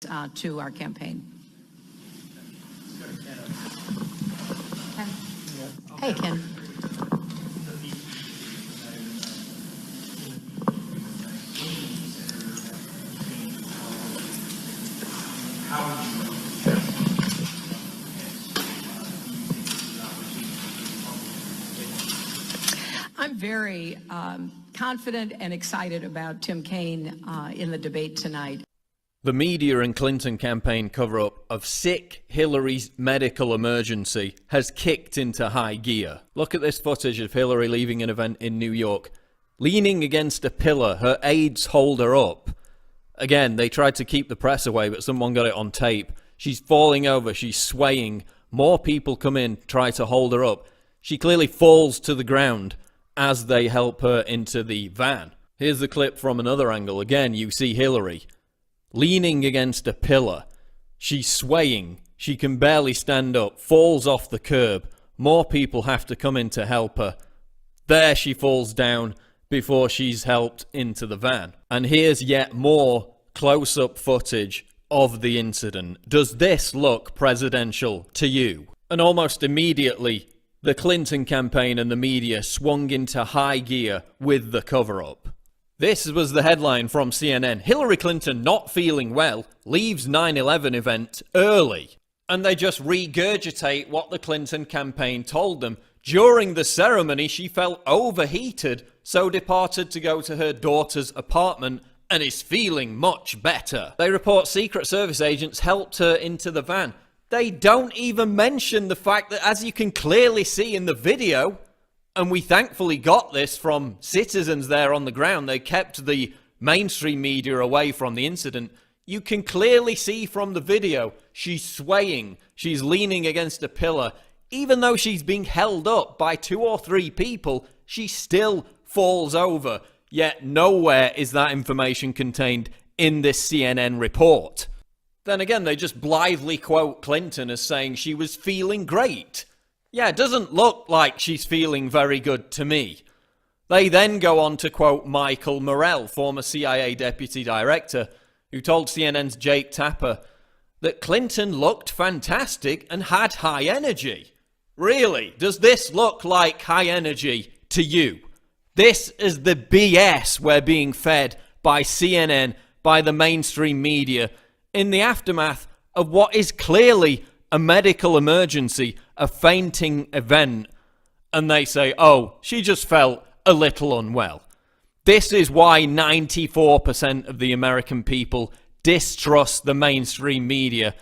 to our campaign. Ken. Hey, Ken. I'm very confident and excited about Tim Kaine in the debate tonight. The media and Clinton campaign cover-up of sick Hillary's medical emergency has kicked into high gear. Look at this footage of Hillary leaving an event in New York, leaning against a pillar. Her aides hold her up. Again, they tried to keep the press away, but someone got it on tape. She's falling over, she's swaying. More people come in, try to hold her up. She clearly falls to the ground as they help her into the van. Here's the clip from another angle. Again, you see Hillary leaning against a pillar. She's swaying. She can barely stand up. Falls off the curb. More people have to come in to help her. There she falls down before she's helped into the van. And here's yet more close-up footage of the incident. Does this look presidential to you? And almost immediately, the Clinton campaign and the media swung into high gear with the cover-up. This was the headline from CNN. Hillary Clinton not feeling well, leaves 9/11 event early. And they just regurgitate what the Clinton campaign told them. During the ceremony, she felt overheated, so departed to go to her daughter's apartment and is feeling much better. They report Secret Service agents helped her into the van. They don't even mention the fact that, as you can clearly see in the video, and we thankfully got this from citizens there on the ground. They kept the mainstream media away from the incident. You can clearly see from the video, she's swaying. She's leaning against a pillar. Even though she's being held up by 2 or 3 people, she still falls over. Yet nowhere is that information contained in this CNN report. Then again, they just blithely quote Clinton as saying she was feeling great. Yeah, it doesn't look like she's feeling very good to me. They then go on to quote Michael Morell, former CIA deputy director, who told CNN's Jake Tapper that Clinton looked fantastic and had high energy. Really? Does this look like high energy to you? This is the BS we're being fed by CNN, by the mainstream media, in the aftermath of what is clearly a medical emergency, a fainting event, and they say, oh, she just felt a little unwell. This is why 94% of the American people distrust the mainstream media,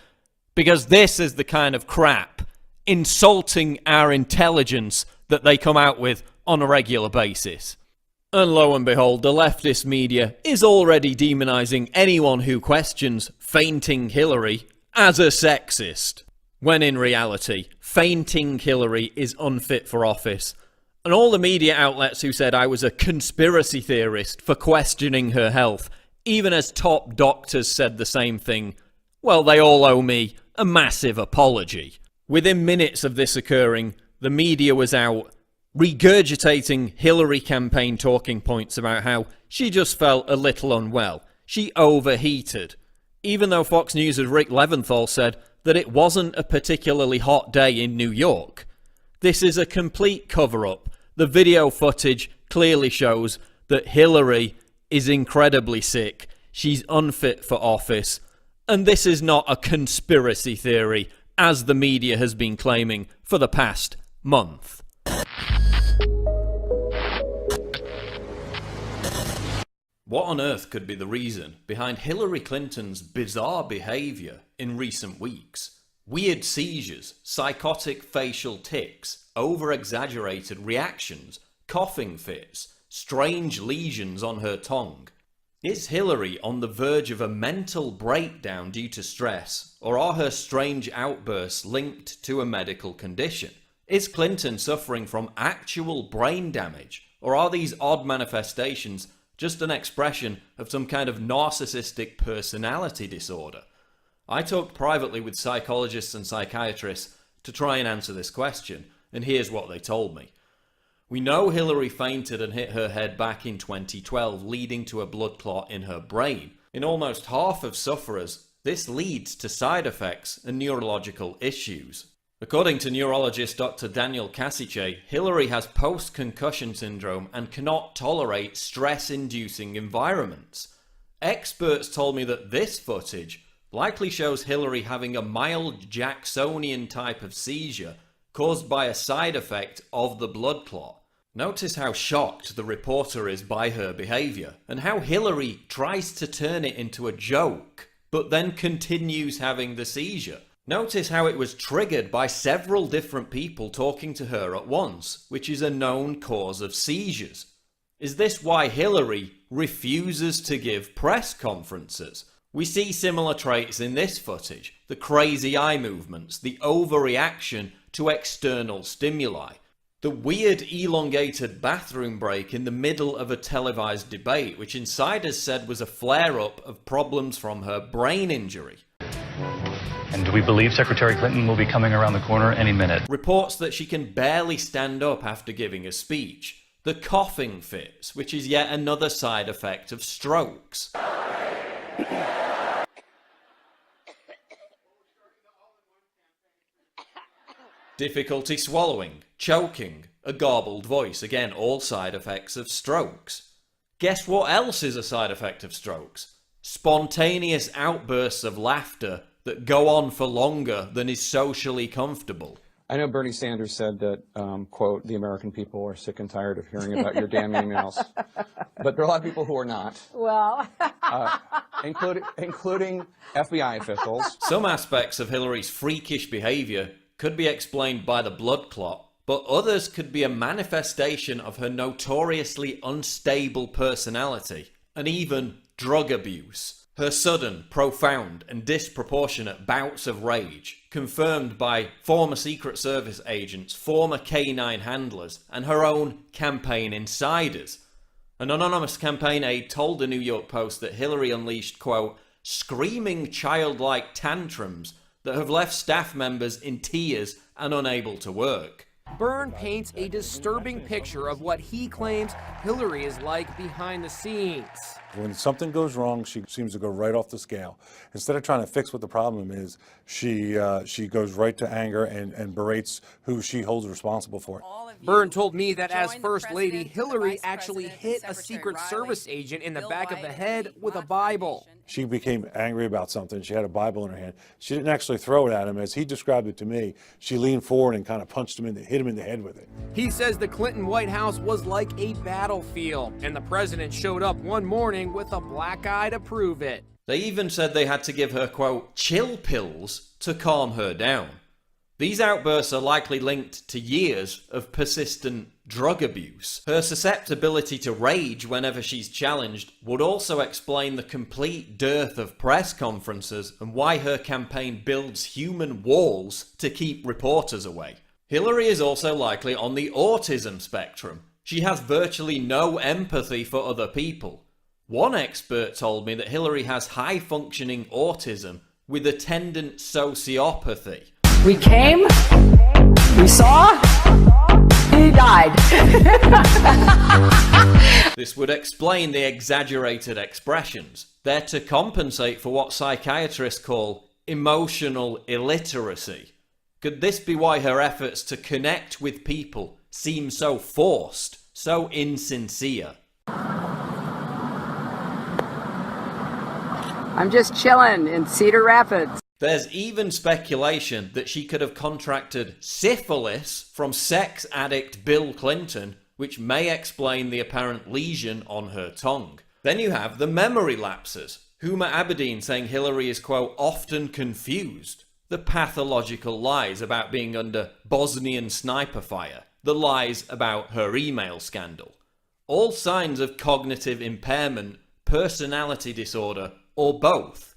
because this is the kind of crap insulting our intelligence that they come out with on a regular basis. And lo and behold, the leftist media is already demonizing anyone who questions fainting Hillary as a sexist, when in reality, fainting Hillary is unfit for office. And all the media outlets who said I was a conspiracy theorist for questioning her health, even as top doctors said the same thing, well, they all owe me a massive apology. Within minutes of this occurring, the media was out regurgitating Hillary campaign talking points about how she just felt a little unwell. She overheated. Even though Fox News' Rick Leventhal said that it wasn't a particularly hot day in New York. This is a complete cover-up. The video footage clearly shows that Hillary is incredibly sick. She's unfit for office. And this is not a conspiracy theory, as the media has been claiming for the past month. What on earth could be the reason behind Hillary Clinton's bizarre behaviour in recent weeks? Weird seizures, psychotic facial tics, over-exaggerated reactions, coughing fits, strange lesions on her tongue. Is Hillary on the verge of a mental breakdown due to stress, or are her strange outbursts linked to a medical condition? Is Clinton suffering from actual brain damage, or are these odd manifestations just an expression of some kind of narcissistic personality disorder? I talked privately with psychologists and psychiatrists to try and answer this question, and here's what they told me. We know Hillary fainted and hit her head back in 2012, leading to a blood clot in her brain. In almost half of sufferers, This leads to side effects and neurological issues. According to neurologist Dr. Daniel Kasiche, Hillary has post-concussion syndrome and cannot tolerate stress-inducing environments. Experts told me that this footage likely shows Hillary having a mild Jacksonian type of seizure caused by a side effect of the blood clot. Notice how shocked the reporter is by her behaviour, and how Hillary tries to turn it into a joke, but then continues having the seizure. Notice how it was triggered by several different people talking to her at once, which is a known cause of seizures. Is this why Hillary refuses to give press conferences? We see similar traits in this footage: the crazy eye movements, the overreaction to external stimuli, the weird elongated bathroom break in the middle of a televised debate, which insiders said was a flare-up of problems from her brain injury. And do we believe Secretary Clinton will be coming around the corner any minute? Reports that she can barely stand up after giving a speech. The coughing fits, which is yet another side effect of strokes. Difficulty swallowing, choking, a garbled voice, again all side effects of strokes. Guess what else is a side effect of strokes? Spontaneous outbursts of laughter that go on for longer than is socially comfortable. I know Bernie Sanders said that, quote, the American people are sick and tired of hearing about your damn emails. But there are a lot of people who are not. Well, including FBI officials. Some aspects of Hillary's freakish behaviour could be explained by the blood clot, but others could be a manifestation of her notoriously unstable personality and even drug abuse. Her sudden, profound and disproportionate bouts of rage, confirmed by former Secret Service agents, former K9 handlers, and her own campaign insiders. An anonymous campaign aide told the New York Post that Hillary unleashed, quote, screaming childlike tantrums that have left staff members in tears and unable to work. Byrne paints a disturbing picture of what he claims Hillary is like behind the scenes. When something goes wrong, she seems to go right off the scale. Instead of trying to fix what the problem is, she goes right to anger and berates who she holds responsible for it. Byrne told me that as First Lady, Hillary actually hit a Secret Service agent in the back of the head with a Bible. She became angry about something. She had a Bible in her hand. She didn't actually throw it at him. As he described it to me, she leaned forward and kind of punched him hit him in the head with it. He says the Clinton White House was like a battlefield, and the president showed up one morning with a black eye to prove it. They even said they had to give her, quote, chill pills to calm her down. These outbursts are likely linked to years of persistent drug abuse. Her susceptibility to rage whenever she's challenged would also explain the complete dearth of press conferences and why her campaign builds human walls to keep reporters away. Hillary is also likely on the autism spectrum. She has virtually no empathy for other people. One expert told me that Hillary has high-functioning autism with attendant sociopathy. we came, we saw, he died. This would explain the exaggerated expressions. They're to compensate for what psychiatrists call emotional illiteracy. Could this be why her efforts to connect with people seem so forced, so insincere? I'm just chilling in Cedar Rapids. There's even speculation that she could have contracted syphilis from sex addict Bill Clinton, which may explain the apparent lesion on her tongue. Then you have the memory lapses. Huma Abedin saying Hillary is, quote, often confused. The pathological lies about being under Bosnian sniper fire. The lies about her email scandal. All signs of cognitive impairment, personality disorder, or both.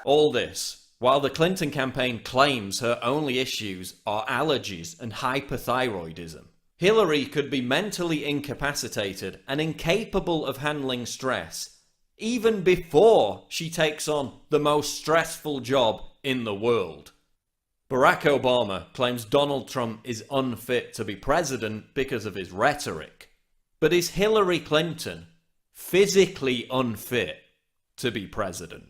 All this, while the Clinton campaign claims her only issues are allergies and hyperthyroidism. Hillary could be mentally incapacitated and incapable of handling stress, even before she takes on the most stressful job in the world. Barack Obama claims Donald Trump is unfit to be president because of his rhetoric. But is Hillary Clinton physically unfit to be president?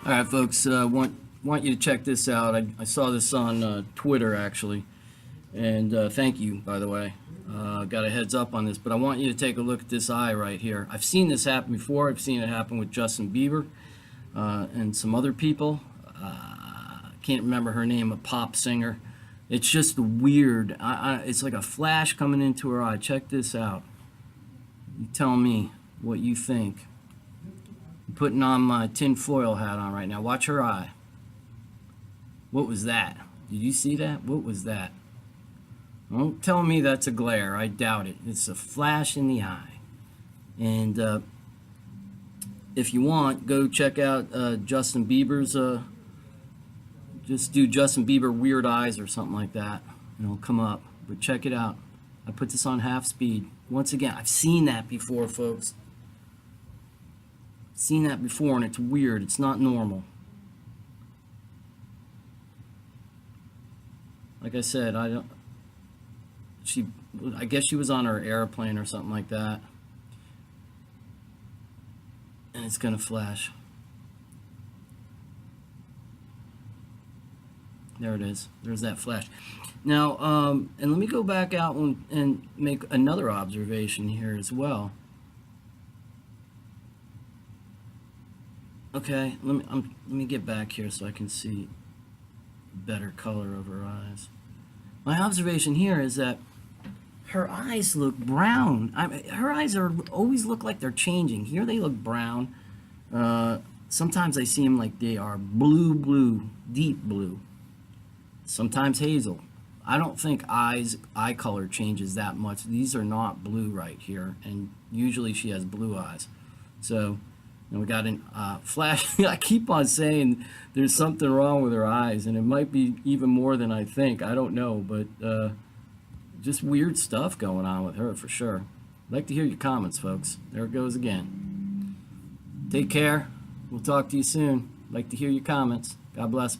All right, folks, want you to check this out. I saw this on Twitter, actually, and thank you, by the way. Got a heads up on this, but I want you to take a look at this eye right here. I've seen this happen before. I've seen it happen with Justin Bieber and some other people. Can't remember her name, a pop singer. It's just weird. It's like a flash coming into her eye. Check this out. You tell me what you think. I'm putting on my tinfoil hat on right now. Watch her eye. What was that? Did you see that? What was that? Don't tell me that's a glare. I doubt it. It's a flash in the eye. And if you want, go check out Justin Bieber's. Just do Justin Bieber weird eyes or something like that, and it'll come up. But check it out. I put this on half speed. Once again, I've seen that before, folks. Seen that before, and it's weird. It's not normal. Like I said, I guess she was on her airplane or something like that, and it's gonna flash. There it is. There's that flash. Now, and let me go back out and make another observation here as well. Okay, let me get back here so I can see better color of her eyes. My observation here is that her eyes look brown. Her eyes always look like they're changing. Here they look brown. Sometimes I see them like they are blue, deep blue. Sometimes hazel. I don't think eye color changes that much. These are not blue right here, and usually she has blue eyes. So, we got a flash. I keep on saying there's something wrong with her eyes, and it might be even more than I think. I don't know, but just weird stuff going on with her for sure. I'd like to hear your comments, folks. There it goes again. Take care. We'll talk to you soon. I'd like to hear your comments. God bless.